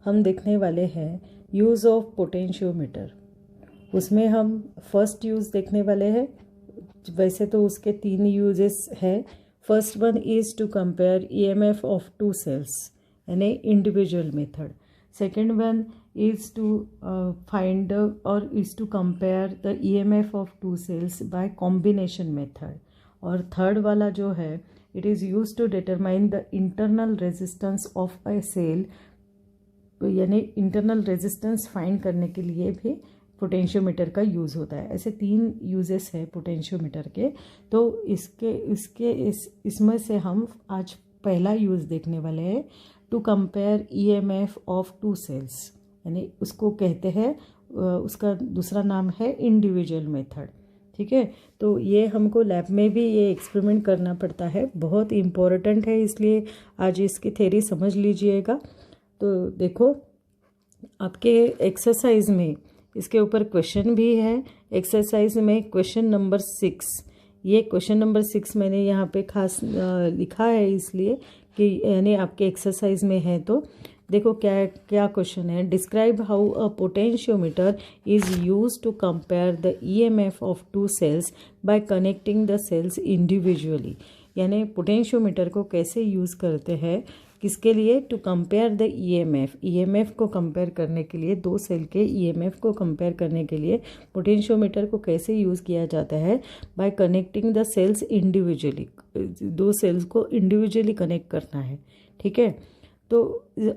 हम देखने वाले हैं यूज़ ऑफ पोटेंशियोमीटर। उसमें हम फर्स्ट यूज़ देखने वाले हैं। वैसे तो उसके 3 यूजेस है। First one is to compare EMF of 2 cells यानी individual method. Second one is to find or is to compare the EMF of 2 cells by combination method। और थर्ड वाला जो है it is used to determine the internal resistance of a cell, यानी internal resistance find करने के लिए भी potentiometer का यूज़ होता है। ऐसे 3 यूजेस है पोटेंशियोमीटर के। तो इसमें से हम आज पहला यूज़ देखने वाले हैं, to compare EMF of 2 cells, यानी उसको कहते हैं, उसका दूसरा नाम है इंडिविजुअल मेथड। ठीक है, तो ये हमको लैब में भी ये एक्सपेरिमेंट करना पड़ता है, बहुत इम्पोर्टेंट है, इसलिए आज इसकी थ्योरी समझ लीजिएगा। तो देखो आपके एक्सरसाइज में इसके ऊपर क्वेश्चन भी है। एक्सरसाइज में क्वेश्चन नंबर 6, ये क्वेश्चन नंबर 6 मैंने यहाँ पे खास लिखा है इसलिए कि यानी आपके एक्सरसाइज में है। तो देखो क्या क्या क्वेश्चन है। Describe how a potentiometer is use to compare the EMF of 2 cells by connecting the cells individually. यानी पोटेंशियोमीटर को कैसे यूज़ करते हैं, किसके लिए, टू कंपेयर द ईएमएफ को कंपेयर करने के लिए, 2 सेल के ईएमएफ को कंपेयर करने के लिए पोटेंशियोमीटर को कैसे यूज़ किया जाता है, by connecting the cells individually. 2 cells को इंडिविजुअली कनेक्ट करना है। ठीक है, तो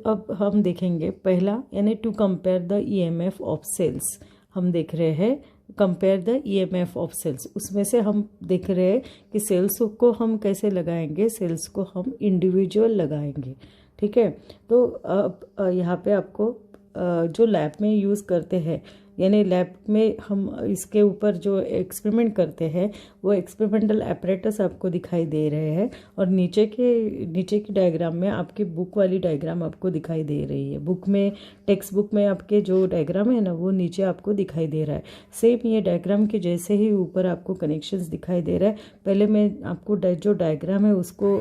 अब हम देखेंगे पहला, यानी to compare the EMF of cells. हम देख रहे हैं compare the EMF of cells. उसमें से हम देख रहे हैं कि सेल्स को हम कैसे लगाएंगे, सेल्स को हम इंडिविजुअल लगाएंगे। ठीक है, तो अब यहाँ पे आपको जो लैब में यूज़ करते हैं, यानी लैब में हम इसके ऊपर जो एक्सपेरिमेंट करते हैं वो एक्सपेरिमेंटल एपरेटस आपको दिखाई दे रहे हैं, और नीचे की डायग्राम में आपकी बुक वाली डायग्राम आपको दिखाई दे रही है। बुक में, टेक्स्ट बुक में आपके जो डायग्राम है ना वो नीचे आपको दिखाई दे रहा है। सेम ये डायग्राम के जैसे ही ऊपर आपको कनेक्शंस दिखाई दे रहा है। पहले मैं आपको जो डायग्राम है उसको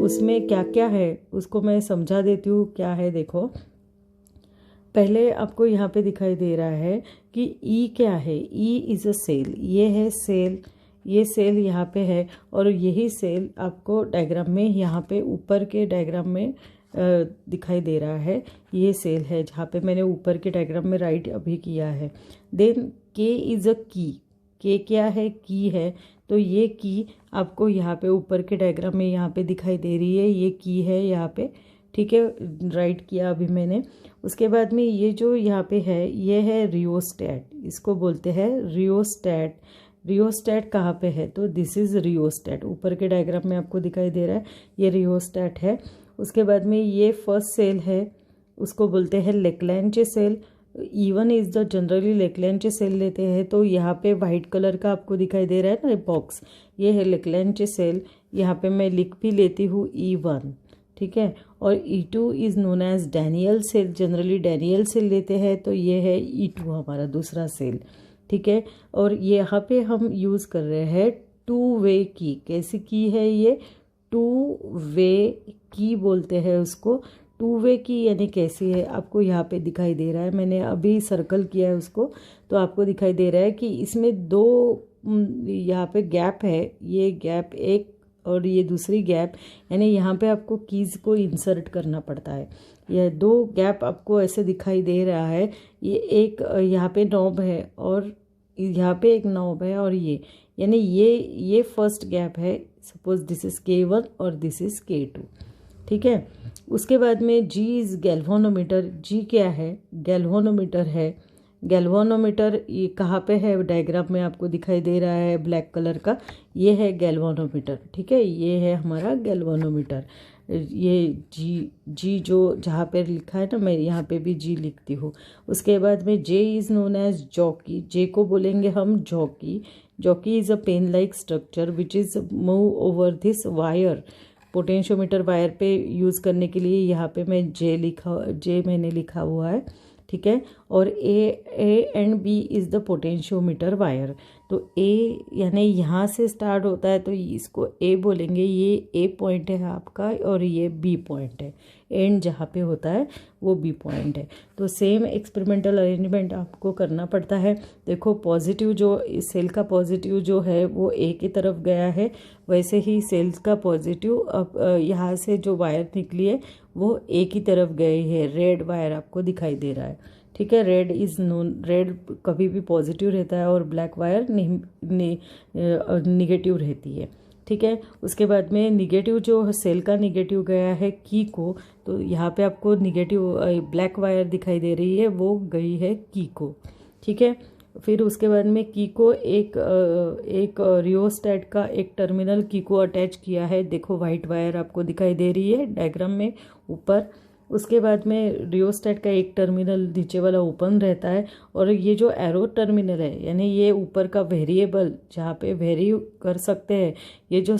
उसमें क्या क्या है उसको मैं समझा देती हूँ। क्या है देखो, पहले आपको यहाँ पे दिखाई दे रहा है कि ई क्या है। ई इज़ अ सेल, ये है सेल, ये सेल यहाँ पे है, और यही सेल आपको डायग्राम में यहाँ पे ऊपर के डायग्राम में दिखाई दे रहा है। ये सेल है जहाँ पे मैंने ऊपर के डायग्राम में राइट अभी किया है। देन के इज़ अ की, के क्या है, की है, तो ये की आपको यहाँ पे ऊपर के डायग्राम में यहाँ पे दिखाई दे रही है, ये की है यहाँ पे। ठीक है, राइट किया अभी मैंने। उसके बाद में ये जो यहाँ पे है ये है रियोस्टैट, इसको बोलते हैं रियोस्टैट। रियोस्टैट कहाँ पे है, तो दिस इज़ रियोस्टैट, ऊपर के डायग्राम में आपको दिखाई दे रहा है, ये रियोस्टैट है। उसके बाद में ये फर्स्ट सेल है, उसको बोलते हैं Leclanche cell. E1 is the generally Leclanche cell लेते हैं, तो यहाँ पे वाइट कलर का आपको दिखाई दे रहा है ना बॉक्स, ये है लेक्लैंचे सेल। यहाँ पे मैं लिख भी लेती हूँ E1। ठीक है, और E2 is known as Daniell cell, generally Daniell cell लेते हैं, तो ये है E2 हमारा दूसरा सेल। ठीक है, और यहाँ पे हम यूज़ कर रहे हैं 2 वे की। कैसी की है ये, 2 वे की बोलते हैं उसको। 2 वे की यानी कैसी है, आपको यहाँ पे दिखाई दे रहा है, मैंने अभी सर्कल किया है उसको, तो आपको दिखाई दे रहा है कि इसमें 2 यहाँ पे गैप है, ये गैप एक और ये दूसरी गैप, यानी यहाँ पे आपको कीज़ को इंसर्ट करना पड़ता है। यह 2 गैप आपको ऐसे दिखाई दे रहा है, ये एक यहाँ पे नॉब है और यहाँ पे एक नॉब है, और ये यानी ये फर्स्ट गैप है। सपोज दिस इज़ K1 और दिस इज़ K2। ठीक है, उसके बाद में G इज़ गैल्वेनोमीटर। G क्या है, गैल्वेनोमीटर है। गैल्वेनोमीटर ये कहाँ पे है, डायग्राम में आपको दिखाई दे रहा है ब्लैक कलर का, ये है गैल्वेनोमीटर। ठीक है, ये है हमारा गैल्वेनोमीटर। ये जी जो जहाँ पे लिखा है ना, मैं यहाँ पे भी जी लिखती हूँ। उसके बाद में J is known as jockey. J को बोलेंगे हम jockey. Jockey is a pen like structure which is move over this wire. Potentiometer wire पे यूज़ करने के लिए यहाँ पे मैं J मैंने लिखा हुआ है। ठीक है, और A and B is the potentiometer wire. तो A यानी यहाँ से स्टार्ट होता है, तो इसको A बोलेंगे, ये A पॉइंट है आपका और ये B पॉइंट है। एंड जहाँ पे होता है वो बी पॉइंट है। तो सेम एक्सपेरिमेंटल अरेंजमेंट आपको करना पड़ता है। देखो पॉजिटिव जो सेल का पॉजिटिव जो है वो ए की तरफ गया है, वैसे ही सेल्स का पॉजिटिव अब यहाँ से जो वायर निकली है वो ए की तरफ गई है। रेड वायर आपको दिखाई दे रहा है, ठीक है। रेड इज़ नोन, रेड कभी भी पॉजिटिव रहता है और ब्लैक वायर निगेटिव रहती है, ठीक है। उसके बाद में निगेटिव जो सेल का निगेटिव गया है की को, तो यहाँ पे आपको निगेटिव ब्लैक वायर दिखाई दे रही है, वो गई है की को, ठीक है। फिर उसके बाद में की को एक रियोस्टैट का एक टर्मिनल की को अटैच किया है। देखो वाइट वायर आपको दिखाई दे रही है डायग्राम में ऊपर। उसके बाद में रियोस्टैट का एक टर्मिनल नीचे वाला ओपन रहता है, और ये जो एरो टर्मिनल है यानी ये ऊपर का वेरिएबल जहाँ पे वेरी कर सकते हैं, ये जो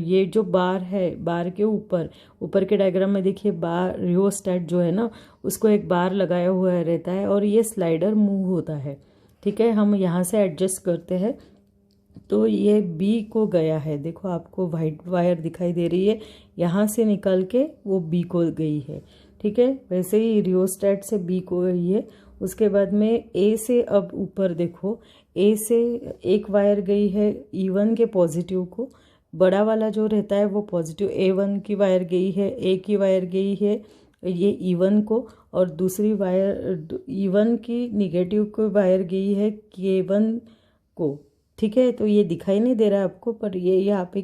ये जो बार है, बार के ऊपर के डायग्राम में देखिए बार रियोस्टैट जो है ना उसको एक बार लगाया हुआ रहता है और ये स्लाइडर मूव होता है, ठीक है। हम यहाँ से एडजस्ट करते हैं तो ये बी को गया है। देखो आपको वाइट वायर दिखाई दे रही है, यहाँ से निकल के वो बी को गई है, ठीक है। वैसे ही रियोस्टैट से बी को गई है। उसके बाद में ए से अब ऊपर देखो, ए से एक वायर गई है E1 के पॉजिटिव को, बड़ा वाला जो रहता है वो पॉजिटिव A1 की वायर गई है, ए की वायर गई है ये E1 को, और दूसरी वायर E1 की निगेटिव को वायर गई है K1 को, ठीक है। तो ये दिखाई नहीं दे रहा है आपको, पर ये यहाँ पे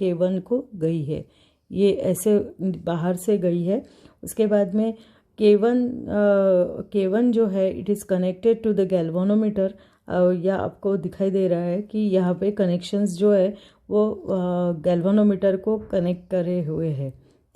K1 को गई है, ये ऐसे बाहर से गई है। उसके बाद में K1 जो है it is connected to the galvanometer, या आपको दिखाई दे रहा है कि यहाँ पे कनेक्शंस जो है वो गैल्वेनोमीटर को कनेक्ट करे हुए हैं,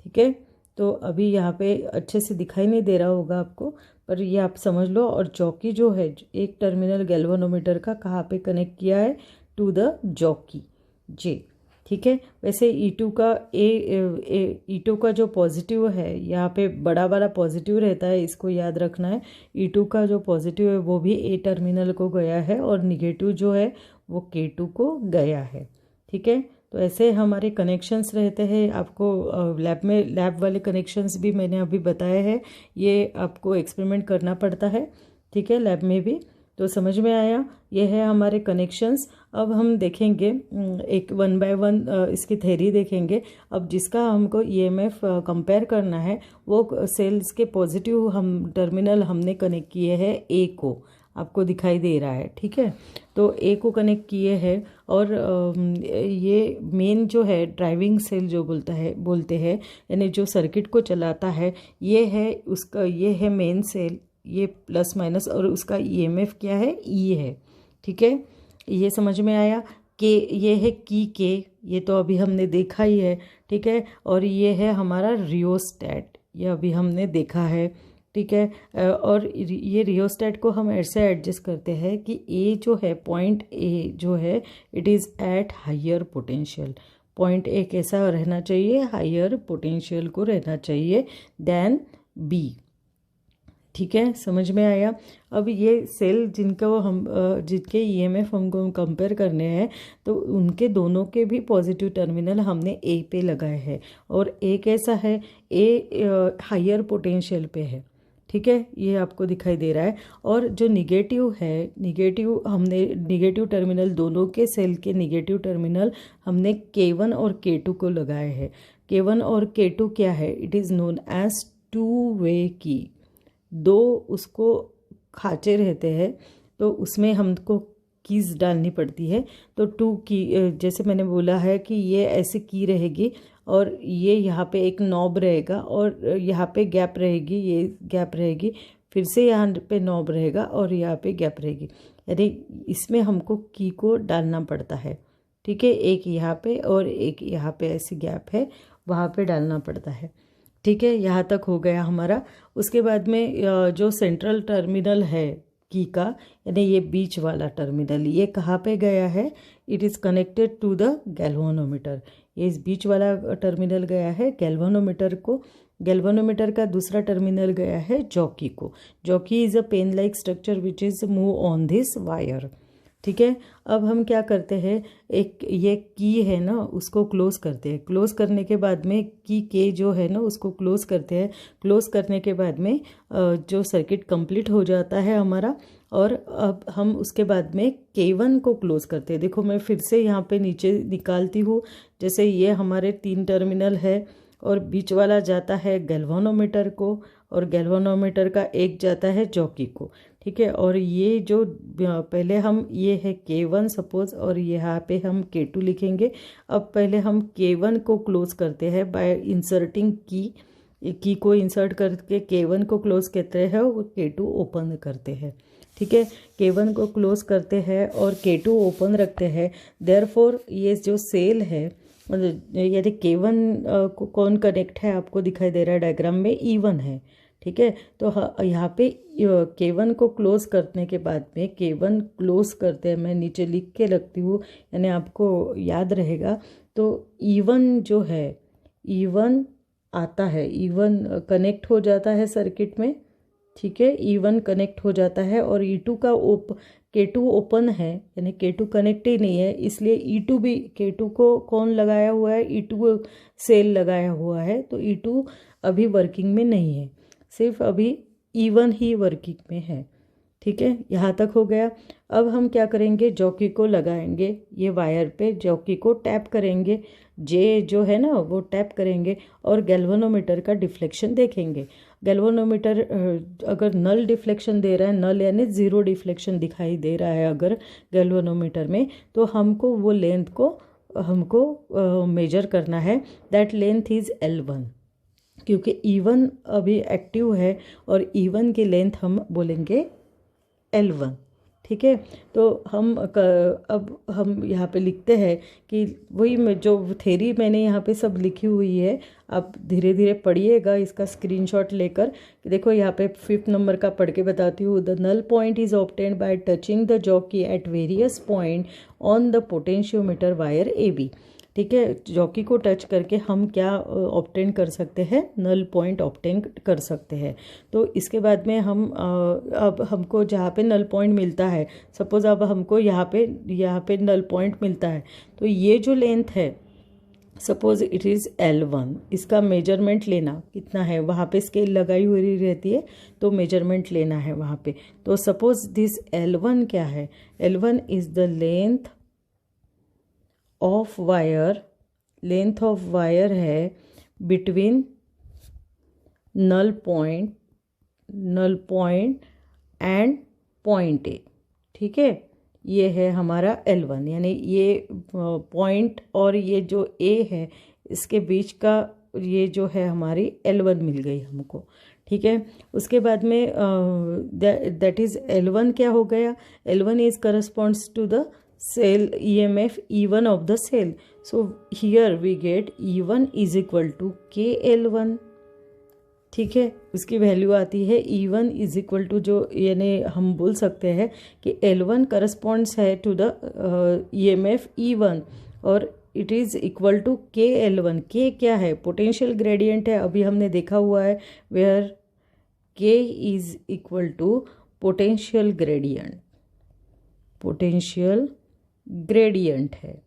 ठीक है। तो अभी यहाँ पे अच्छे से दिखाई नहीं दे रहा होगा आपको, पर ये आप समझ लो। और जॉकी जो है एक टर्मिनल गैल्वेनोमीटर का कहाँ पे कनेक्ट किया है, टू द जॉकी जे, ठीक है। वैसे E2 का E2 का जो पॉजिटिव है यहाँ पे बड़ा वाला पॉजिटिव रहता है, इसको याद रखना है। E2 का जो पॉजिटिव है वो भी ए टर्मिनल को गया है और निगेटिव जो है वो K2 को गया है, ठीक है। तो ऐसे हमारे कनेक्शंस रहते हैं। आपको लैब वाले कनेक्शंस भी मैंने अभी बताए हैं, ये आपको एक्सपेरिमेंट करना पड़ता है, ठीक है, लैब में भी। तो समझ में आया, ये है हमारे कनेक्शंस। अब हम देखेंगे एक 1 बाय 1 इसकी थ्योरी देखेंगे। अब जिसका हमको EMF कंपेयर करना है वो सेल्स के पॉजिटिव टर्मिनल हमने कनेक्ट किए हैं ए को, आपको दिखाई दे रहा है, ठीक है। तो ए को कनेक्ट किए हैं, और ये मेन जो है ड्राइविंग सेल जो बोलते हैं यानी जो सर्किट को चलाता है, ये है उसका, ये है मेन सेल, ये प्लस माइनस, और उसका EMF क्या है, E है, ठीक है। ये समझ में आया। के ये है के, ये तो अभी हमने देखा ही है, ठीक है। और ये है हमारा रियोस्टैट, ये अभी हमने देखा है, ठीक है। और ये रियोस्टैट को हम ऐसे एडजस्ट करते हैं कि ए जो है, पॉइंट ए जो है it is at higher potential. Point A कैसा रहना चाहिए, हायर पोटेंशियल को रहना चाहिए देन बी, ठीक है। समझ में आया। अब ये सेल जिनके EMF हमको कंपेयर करने हैं, तो उनके दोनों के भी पॉजिटिव टर्मिनल हमने ए पे लगाए हैं, और ए कैसा है, ए हायर पोटेंशियल पे है, ठीक है, ये आपको दिखाई दे रहा है। और जो निगेटिव है, निगेटिव टर्मिनल, दोनों के सेल के निगेटिव टर्मिनल हमने K1 और K2 को लगाए हैं। K1 और K2 क्या है, इट इज़ नोन एज 2 वे की, दो उसको खांचे रहते हैं, तो उसमें हमको कीज़ डालनी पड़ती है। तो 2 की, जैसे मैंने बोला है कि ये ऐसे की रहेगी, और ये यहाँ पे एक नॉब रहेगा, और यहाँ पे गैप रहेगी, ये गैप रहेगी, फिर से यहाँ पे नॉब रहेगा, और यहाँ पे गैप रहेगी, यानी इसमें हमको की को डालना पड़ता है, ठीक है। एक यहाँ पे और एक यहाँ पे ऐसी गैप है, वहाँ पे डालना पड़ता है, ठीक है। यहाँ तक हो गया हमारा। उसके बाद में जो सेंट्रल टर्मिनल है की का, यानी ये बीच वाला टर्मिनल, ये कहाँ पे गया है, it is connected to the galvanometer. ये इस बीच वाला टर्मिनल गया है गैल्वेनोमीटर को। गैल्वेनोमीटर का दूसरा टर्मिनल गया है जॉकी को। Jockey is a pen like structure which is move on this wire, ठीक है। अब हम क्या करते हैं, एक ये की है ना उसको क्लोज करते हैं। क्लोज करने के बाद में की के जो है ना उसको क्लोज करते हैं। क्लोज करने के बाद में जो सर्किट कंप्लीट हो जाता है हमारा, और अब हम उसके बाद में K1 को क्लोज करते हैं। देखो मैं फिर से यहाँ पे नीचे निकालती हूँ। जैसे ये हमारे 3 टर्मिनल है और बीच वाला जाता है गैल्वेनोमीटर को, और गैल्वेनोमीटर का एक जाता है जॉकी को। ठीक है। और ये जो पहले हम ये है K1 सपोज, और यहाँ पे हम K2 लिखेंगे। अब पहले हम K1 को क्लोज करते हैं बाय इंसर्टिंग की को इंसर्ट करके K1 को क्लोज करते हैं और K2 ओपन करते हैं। ठीक है। K1 को क्लोज करते हैं और K2 ओपन रखते हैं। देयरफॉर ये जो सेल है, मतलब यदि K1 को कौन कनेक्ट है आपको दिखाई दे रहा है डायग्राम में, E1 है। ठीक है। तो यहाँ पे K1 को क्लोज करने के बाद में K1 क्लोज करते हैं, मैं नीचे लिख के रखती हूँ यानी आपको याद रहेगा। तो E1 जो है, E1 आता है, E1 कनेक्ट हो जाता है सर्किट में। ठीक है। E1 कनेक्ट हो जाता है और E2 का K2 ओपन है, यानी K2 कनेक्ट ही नहीं है, इसलिए E2 भी, K2 को कौन लगाया हुआ है, E2 सेल लगाया हुआ है। तो E2 अभी वर्किंग में नहीं है, सिर्फ अभी E1 ही वर्किंग में है। ठीक है। यहाँ तक हो गया। अब हम क्या करेंगे, जॉकी को लगाएंगे ये वायर पे, जॉकी को टैप करेंगे, जे जो है ना वो टैप करेंगे और गैल्वेनोमीटर का डिफ्लेक्शन देखेंगे। गैल्वेनोमीटर अगर नल डिफ्लेक्शन दे रहा है, नल यानी ज़ीरो डिफ्लेक्शन दिखाई दे रहा है अगर गैल्वेनोमीटर में, तो हमको वो लेंथ को हमको मेजर करना है। दैट लेंथ इज़ L1, क्योंकि E1 अभी एक्टिव है और E1 की लेंथ हम बोलेंगे L1। ठीक है। तो अब हम यहाँ पे लिखते हैं कि वही जो थ्योरी मैंने यहाँ पे सब लिखी हुई है, आप धीरे धीरे पढ़िएगा इसका स्क्रीनशॉट लेकर। कि देखो यहाँ पे 5th नंबर का पढ़ के बताती हूँ। The null point is obtained by touching the jockey at various point on the potentiometer wire AB। ठीक है। जॉकी को टच करके हम क्या ऑब्टेन कर सकते हैं, नल पॉइंट ऑब्टेन कर सकते हैं। तो इसके बाद में हम अब हमको जहाँ पे नल पॉइंट मिलता है, सपोज अब हमको यहाँ पे नल पॉइंट मिलता है, तो ये जो लेंथ है सपोज इट इज़ L1, इसका मेजरमेंट लेना कितना है, वहाँ पे स्केल लगाई हुई रहती है तो मेजरमेंट लेना है वहाँ पे। तो सपोज दिस L1 क्या है, L1 is the length of wire, length of wire है between null point and point A। ठीक है। ये है हमारा L1, यानी ये पॉइंट और ये जो A है इसके बीच का ये जो है हमारी L1 मिल गई हमको। ठीक है। उसके बाद में दैट इज़ L1 क्या हो गया, L1 is corresponds to the cell EMF E1 of the cell. So here we get E1 is equal to KL1। ठीक है। उसकी वैल्यू आती है E1 इज इक्वल टू, जो यानी हम बोल सकते हैं कि L1 करस्पॉन्ड्स है टू द EMF E1 और it is equal to KL1। K क्या है, पोटेंशियल ग्रेडियंट है, अभी हमने देखा हुआ है, where K is equal to potential gradient है,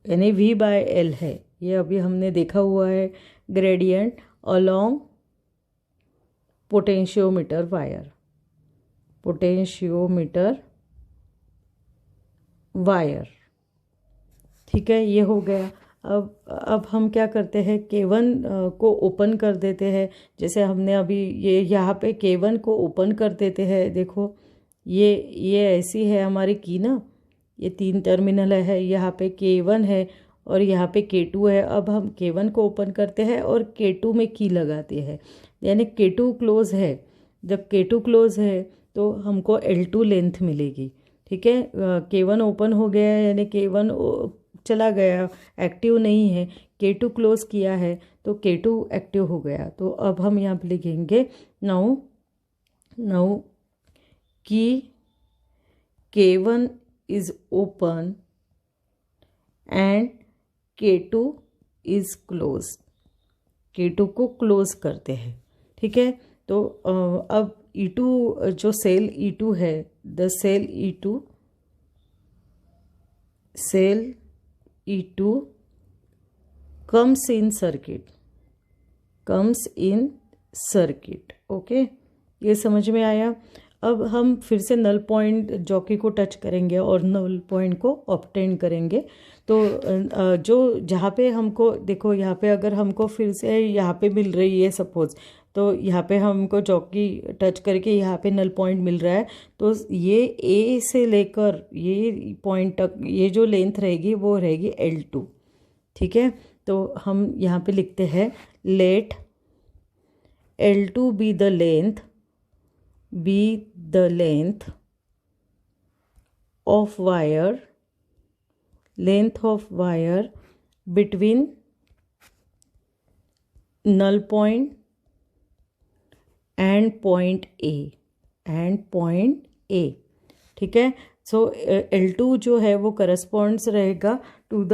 यानी V/L है। ये अभी हमने देखा हुआ है, ग्रेडियंट अलोंग पोटेंशियोमीटर वायर। ठीक है। ये हो गया। अब हम क्या करते हैं, K1 को ओपन कर देते हैं। जैसे हमने अभी ये यहाँ पे K1 को ओपन कर देते हैं। देखो ये ऐसी है हमारी की ना, ये 3 टर्मिनल है, यहाँ पे K1 है और यहाँ पे K2 है। अब हम K1 को ओपन करते हैं और K2 में की लगाते हैं, यानी K2 क्लोज है। जब K2 क्लोज है तो हमको L2 लेंथ मिलेगी। ठीक है। K1 ओपन हो गया है, यानी K1 चला गया, एक्टिव नहीं है। K2 क्लोज किया है तो K2 एक्टिव हो गया। तो अब हम यहाँ पे लिखेंगे नाउ कि K1 is open and K2 is closed। K2 को क्लोज करते हैं। ठीक है। तो अब E2 जो सेल E2 है, the cell E2 cell E2 comes in circuit. Okay, ये समझ में आया। अब हम फिर से नल पॉइंट जॉकी को टच करेंगे और नल पॉइंट को ऑब्टेन करेंगे। तो जो जहाँ पे हमको देखो, यहाँ पे अगर हमको फिर से यहाँ पे मिल रही है सपोज, तो यहाँ पे हमको जॉकी टच करके यहाँ पे नल पॉइंट मिल रहा है, तो ये ए से लेकर ये पॉइंट तक ये जो लेंथ रहेगी वो रहेगी L2। ठीक है, तो हम यहाँ पे लिखते हैं late L2 be the length of wire between null point and point A ठीक है। सो L2 जो है वो करस्पॉन्ड्स रहेगा to the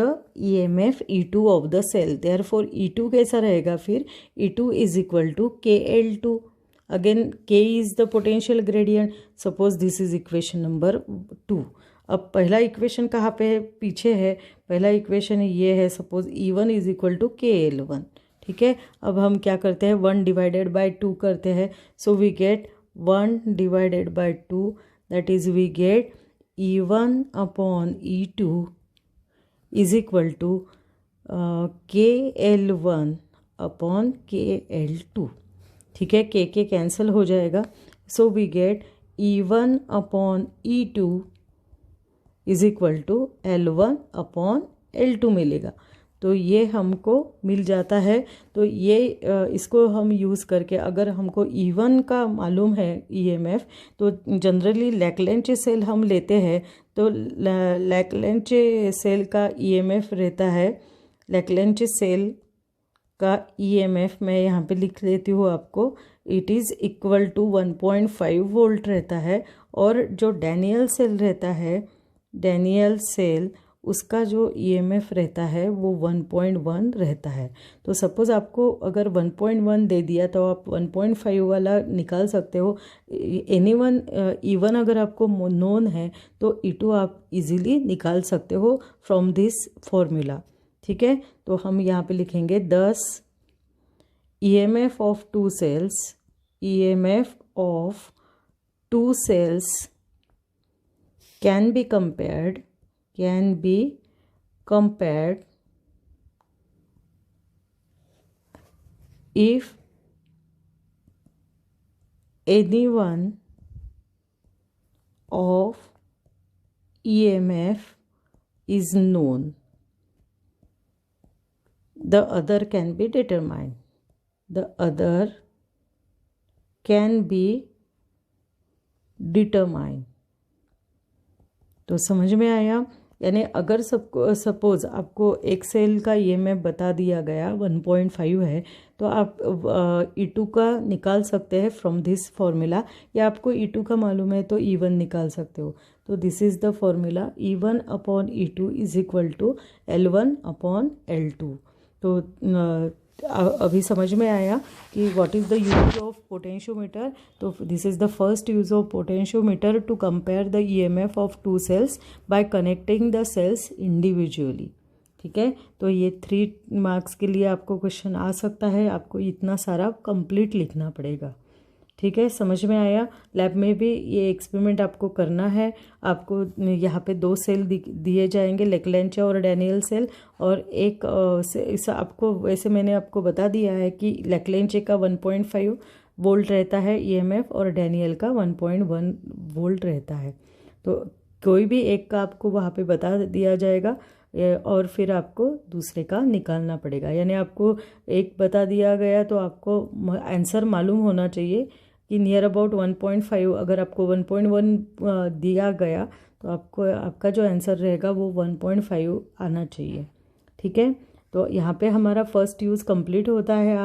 EMF E2 of the cell. Therefore E2 कैसा रहेगा फिर, E2 is equal to KL2। Again K is the potential gradient. Suppose this is equation number 2। अब पहला इक्वेशन कहाँ पे है, पीछे है। पहला इक्वेशन ये है, suppose E1 is equal to KL1। ठीक है, अब हम क्या करते हैं, 1 डिवाइडेड बाय 2 करते हैं। So we get 1 divided by 2, that is we get E1 upon E2 is equal to KL1 upon KL2। ठीक है, के कैंसिल हो जाएगा। So we get E1 upon E2 is equal to L1 upon L2 मिलेगा। तो ये हमको मिल जाता है। तो ये इसको हम यूज़ करके अगर हमको E1 का मालूम है EMF, तो जनरली लैकलेंचे सेल हम लेते हैं। तो लैकलेंचे सेल का EMF रहता है, लैकलेंचे सेल का EMF मैं यहाँ पे लिख लेती हूँ आपको, it is equal to 1.5 volt रहता है। और जो डैनियल सेल रहता है, डैनियल सेल उसका जो EMF रहता है वो 1.1 रहता है। तो सपोज़ आपको अगर 1.1 दे दिया तो आप 1.5 वाला निकाल सकते हो। एनीवन E1 अगर आपको नोन है तो E2 आप इजीली निकाल सकते हो फ्रॉम दिस फॉर्मूला। ठीक है, तो हम यहाँ पे लिखेंगे 10 EMF of two cells can be compared if any one of EMF is known, the other can be determined. तो समझ में आया। यानी अगर सबको सपोज़ आपको एक सेल का EMF बता दिया गया 1.5 है, तो आप E2 का निकाल सकते हैं फ्रॉम दिस फॉर्मूला, या आपको E2 का मालूम है तो E1 निकाल सकते हो। तो this is the formula, E1 upon E2 is equal to L1 upon L2। तो अभी समझ में आया कि what is the use of potentiometer. तो this is the first use of potentiometer to compare the EMF of two cells by connecting the cells individually. ठीक है, तो ये 3 मार्क्स के लिए आपको क्वेश्चन आ सकता है। आपको इतना सारा कंप्लीट लिखना पड़ेगा। ठीक है, समझ में आया। लैब में भी ये एक्सपेरिमेंट आपको करना है। आपको यहाँ पे 2 सेल दिए जाएंगे, लेकलेंचे और डैनियल सेल, और एक आपको वैसे मैंने आपको बता दिया है कि लेकलेंचे का 1.5 वोल्ट रहता है EMF और डैनियल का 1.1 वोल्ट रहता है। तो कोई भी एक का आपको वहाँ पे बता दिया जाएगा और फिर आपको दूसरे का निकालना पड़ेगा। यानी आपको एक बता दिया गया तो आपको आंसर मालूम होना चाहिए कि नियर अबाउट 1.5। अगर आपको 1.1 दिया गया तो आपको आपका जो आंसर रहेगा वो 1.5 आना चाहिए। ठीक है, तो यहाँ पे हमारा फर्स्ट यूज़ कंप्लीट होता है।